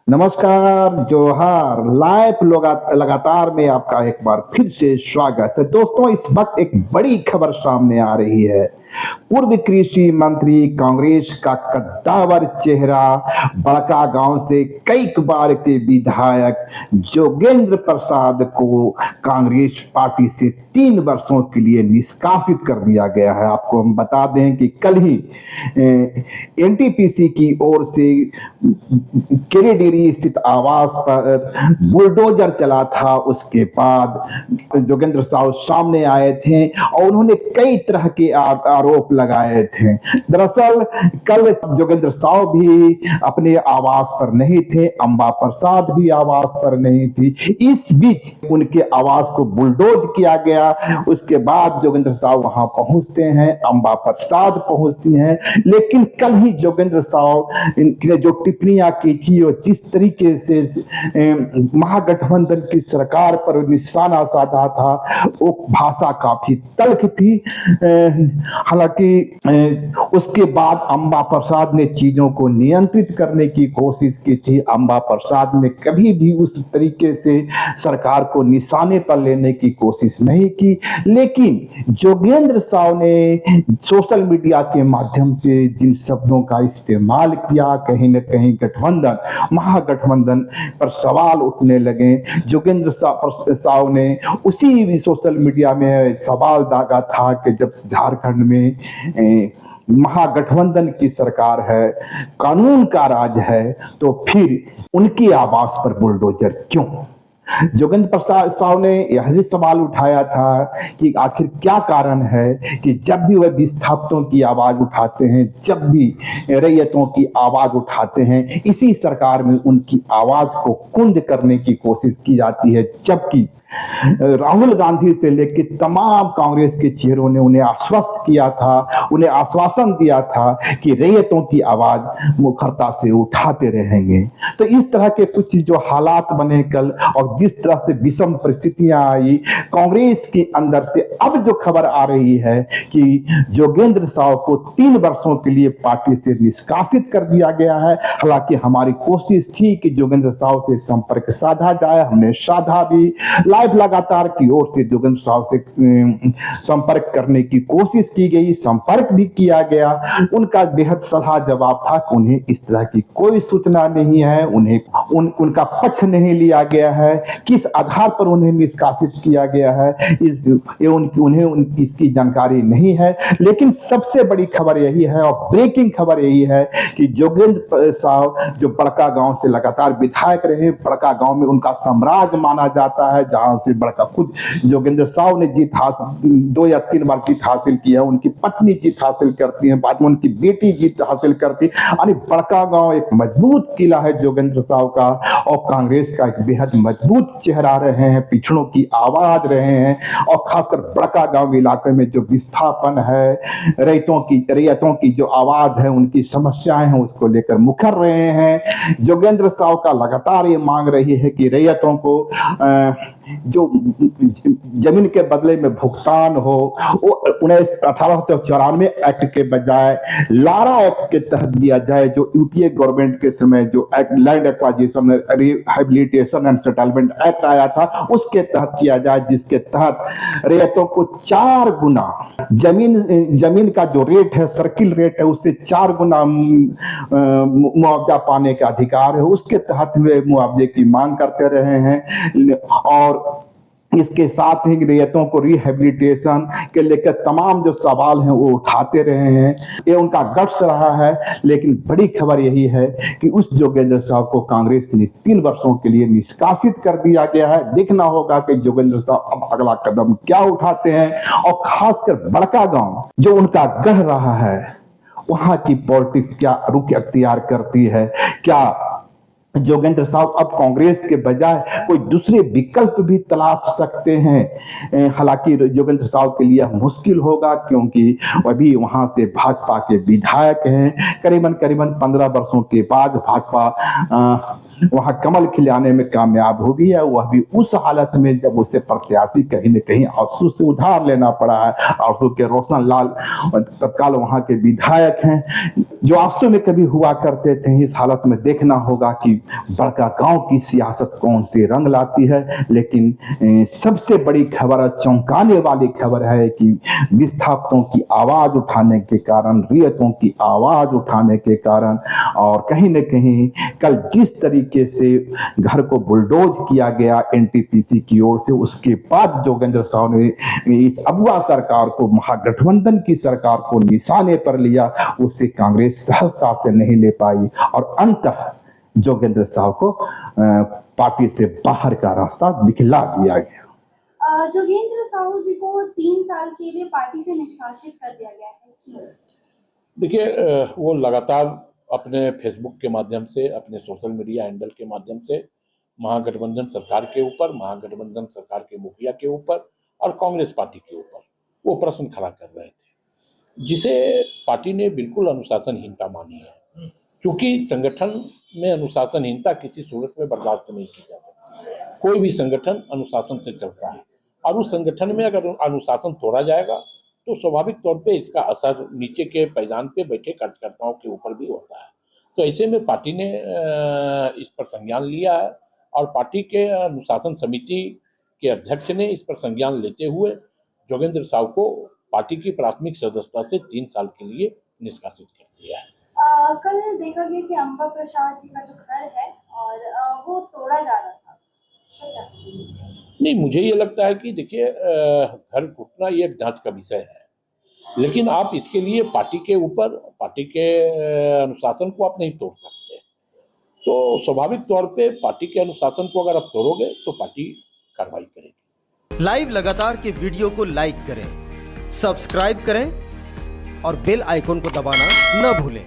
नमस्कार, जोहार। लाइव लगातार में आपका एक बार फिर से स्वागत है। दोस्तों, इस वक्त एक बड़ी खबर सामने आ रही है। पूर्व कृषि मंत्री, कांग्रेस का कद्दावर चेहरा, बड़कागांव से कई बार के विधायक जोगेंद्र प्रसाद को कांग्रेस पार्टी से 3 वर्षों के लिए निष्कासित कर दिया गया है। आपको हम बता दें कि कल ही एनटीपीसी की ओर से केरेडिरी स्थित आवास पर बुलडोजर चला था। उसके बाद जोगेंद्र साहु सामने आए थे और उन्होंने कई तरह के आरोप लगाए थे। दरअसल कल जोगेंद्र साहु भी अपने आवास पर नहीं थे, अंबा प्रसाद भी आवास पर नहीं थी। इस बीच उनके आवास को बुलडोज किया गया। उसके बाद जोगेंद्र साहु वहां पहुंचते हैं, अंबा प्रसाद पहुंचती हैं। लेकिन कल ही जोगेंद्र साहु ने जो टिप्पणियां की थी और जिस तरीके से महागठबंधन की सरकार पर निशाना साधा था, वो भाषा काफी तल्ख थी। हालांकि उसके बाद अंबा प्रसाद ने चीजों को नियंत्रित करने की कोशिश की थी। अंबा प्रसाद ने कभी भी उस तरीके से सरकार को निशाने पर लेने की कोशिश नहीं की। लेकिन जोगेंद्र साहु ने सोशल मीडिया के माध्यम से जिन शब्दों का इस्तेमाल किया, कहीं न कहीं गठबंधन, महागठबंधन पर सवाल उठने लगे। जोगेंद्र साहु ने उसी भी सोशल मीडिया में सवाल दागा था कि जब झारखंड में महागठबंधन की सरकार है, कानून का राज है, तो फिर उनकी आवास पर बुलडोजर क्यों? जोगेंद्र प्रसाद साहु ने यह भी सवाल उठाया था कि आखिर क्या कारण है कि जब भी वह विस्थापितों की आवाज उठाते हैं, जब भी रैयतों की आवाज उठाते हैं, इसी सरकार में उनकी आवाज को कुंद करने की कोशिश की जाती है। जबकि राहुल गांधी से लेकर तमाम कांग्रेस के चेहरों ने उन्हें आश्वस्त किया था, उन्हें आश्वासन दिया था कि रैयतों की आवाज मुखरता से उठाते रहेंगे। तो इस तरह के कुछ जो हालात बने कल और जिस तरह से विषम परिस्थितियां आई कांग्रेस के अंदर से, अब जो खबर आ रही है कि जोगेंद्र साहु को 3 वर्षों के लिए पार्टी से निष्कासित कर दिया गया है। हालांकि हमारी कोशिश थी कि जोगेंद्र साहु से संपर्क साधा जाए, हमने साधा भी। लाइव लगातार की ओर से जोगेंद्र साहु से संपर्क करने की कोशिश की गई, संपर्क भी किया गया। उनका बेहद सलाह जवाब था कि उन्हें इस तरह की कोई सूचना नहीं है, उनका पक्ष नहीं लिया गया है, किस आधार पर उन्हें निष्कासित किया गया है उन्हें इसकी जानकारी नहीं है। लेकिन सबसे बड़ी खबर यही है और ब्रेकिंग खबर यही है कि जोगेंद्र साहु जो बड़कागांव से लगातार विधायक रहे, बड़कागांव में उनका साम्राज्य माना जाता है, जहां से बड़का खुद जोगेंद्र साहु ने 2 या 3 बार जीत हासिल की है। उनकी पत्नी जीत हासिल करती है, बाद में उनकी बेटी जीत हासिल करती है। यानी बड़कागांव एक मजबूत किला है जोगेंद्र साहु का, और कांग्रेस का एक बेहद मजबूत चेहरा रहे हैं, पिछड़ों की आवाज रहे हैं। और खासकर बड़कागांव इलाके में जो विस्थापन है, रैयतों की जो आवाज है, उनकी समस्याएं हैं, उसको लेकर मुखर रहे हैं। जोगेंद्र साहु का लगातार ये मांग रही है कि रैयतों को जो जमीन के बदले में भुगतान हो, वो 1894 एक्ट के बजाय लारा एक्ट के तहत दिया जाए, जो यूपीए गवर्नमेंट के समय जो land acquisition rehabilitation and settlement act आया था, उसके तहत किया जाए, जिसके तहत रैयतों को 4 गुना जमीन का जो रेट है, सर्किल रेट है, उससे 4 गुना मुआवजा पाने का अधिकार है। उसके तहत वे मुआवजे की मांग करते रहे हैं। और इसके साथ ही रैयतों को रिहेबिलिटेशन के लेकर तमाम जो सवाल हैं वो उठाते रहे हैं। ये उनका गट्स रहा है। लेकिन बड़ी खबर यही है कि उस जोगेंद्र साहु को कांग्रेस ने 3 वर्षों के लिए निष्कासित कर दिया गया है। देखना होगा कि जोगेंद्र साहु अब अगला कदम क्या उठाते हैं, और खासकर बड़कागांव जो उनका गढ़ रहा है, वहां की पॉलिटिक्स क्या रुख अख्तियार करती है। क्या जोगेंद्र साहु अब कांग्रेस के बजाय कोई दूसरे विकल्प भी तलाश सकते हैं? हालांकि जोगेंद्र साहु के लिए मुश्किल होगा, क्योंकि अभी वहां से भाजपा के विधायक हैं। करीबन 15 वर्षों के बाद भाजपा वहां कमल खिलाने में कामयाब हो गई है, वह भी उस हालत में जब उसे प्रत्याशी कहीं न कहीं आंसू से उधार लेना पड़ा है। आंसू के रोशन लाल तत्काल वहां के विधायक हैं, जो आंसू में कभी हुआ करते थे। इस हालत में देखना होगा कि बड़का गांव की सियासत कौन से रंग लाती है। लेकिन सबसे बड़ी खबर और चौंकाने वाली खबर है कि विस्थापितों की आवाज उठाने के कारण, रियतों की आवाज उठाने के कारण, और कहीं न कहीं कल जिस तरीके से घर को बुलडोज किया गया एनटीपीसी की ओर से, उसके बाद जोगेंद्र साहु ने इस अगवा सरकार को, महागठबंधन की सरकार को निशाने पर लिया, उससे कांग्रेस सहजता से नहीं ले पाई और अंततः जोगेंद्र साहु को पार्टी से बाहर का रास्ता दिखला दिया गया। जोगेंद्र साहु जी को 3 साल के लिए पार्टी से निष्कासित कर दिया गया है। देखिए, वो लगातार अपने फेसबुक के माध्यम से, अपने सोशल मीडिया हैंडल के माध्यम से महागठबंधन सरकार के ऊपर, महागठबंधन सरकार के मुखिया के ऊपर और कांग्रेस पार्टी के ऊपर वो प्रश्न खड़ा कर रहे थे, जिसे पार्टी ने बिल्कुल अनुशासनहीनता मानी है। क्योंकि संगठन में अनुशासनहीनता किसी सूरत में बर्दाश्त नहीं की जा सकती। कोई भी संगठन अनुशासन से चलता है और उस संगठन में अगर अनुशासन तोड़ा जाएगा तो स्वाभाविक तौर पे इसका असर नीचे के पैदान पे बैठे कार्यकर्ताओं के ऊपर भी होता है। तो ऐसे में पार्टी ने इस पर संज्ञान लिया है और पार्टी के अनुशासन समिति के अध्यक्ष ने इस पर संज्ञान लेते हुए जोगेंद्र साहु को पार्टी की प्राथमिक सदस्यता से 3 साल के लिए निष्कासित कर दिया है। कल देखा गया कि अंबा प्रसाद जी का जो घर है और वो तोड़ा जा रहा था। नहीं, मुझे ये लगता है कि देखिए, घर घुटना ये जांच का विषय है, लेकिन आप इसके लिए पार्टी के ऊपर, पार्टी के अनुशासन को आप नहीं तोड़ सकते। तो स्वाभाविक तौर पे पार्टी के अनुशासन को अगर आप तोड़ोगे तो पार्टी कार्रवाई करेगी। लाइव लगातार के वीडियो को लाइक करें, सब्सक्राइब करें और बेल आइकन को दबाना न भूलें।